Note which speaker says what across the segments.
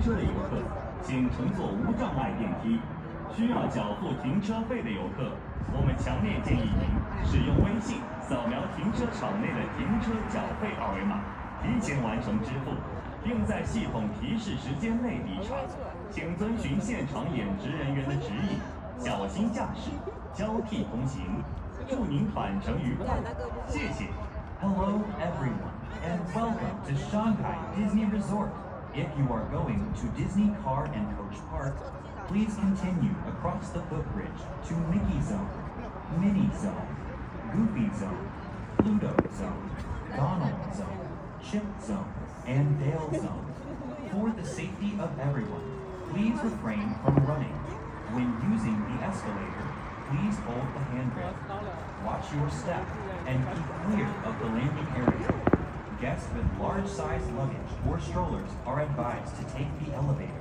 Speaker 1: 车的游客，请乘坐无障碍电梯。需要缴付停车费的游客，我们强烈建议您使用微信扫描停车场内的停车缴费二维码，提前完成支付，并在系统提示时间内离场。请遵循现场演职人员的指引，小心驾驶，交替通行。祝您返程愉快，谢谢。Hello everyone, and welcome to Shanghai Disney Resort. If you are going to Disney Car and Coach Park, please continue across the footbridge to Mickey Zone, Minnie Zone, Goofy Zone, Pluto Zone, Donald Zone, Chip Zone, and Dale Zone. For the safety of everyone, please refrain from running. When using the escalator, please hold the handrail. Watch your step and keep clear of the landing area. Guests with large-sized luggage or strollers are advised to take the elevator.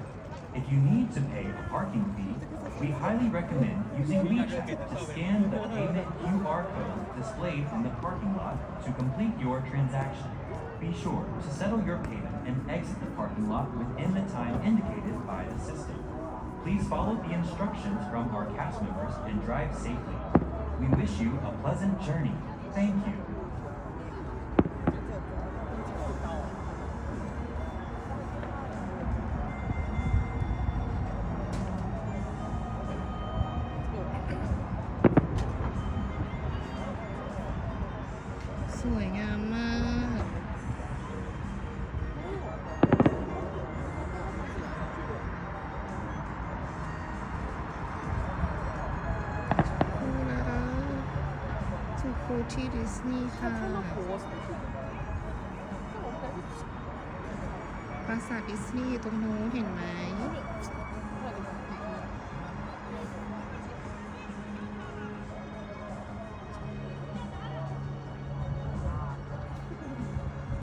Speaker 1: If you need to pay a parking fee, we highly recommend using WeChat to scan the payment QR code displayed in the parking lot to complete your transaction. Be sure to settle your payment and exit the parking lot within the time indicated by the system. Please follow the instructions from our cast members and drive safely. We wish you a pleasant journey. Thank you.
Speaker 2: สวยงามมากดูนะคะจุดโคที่ดิสนีย์ค่ะปราสาทดิสนีย์อยู่ตรงนู้นเห็นไหม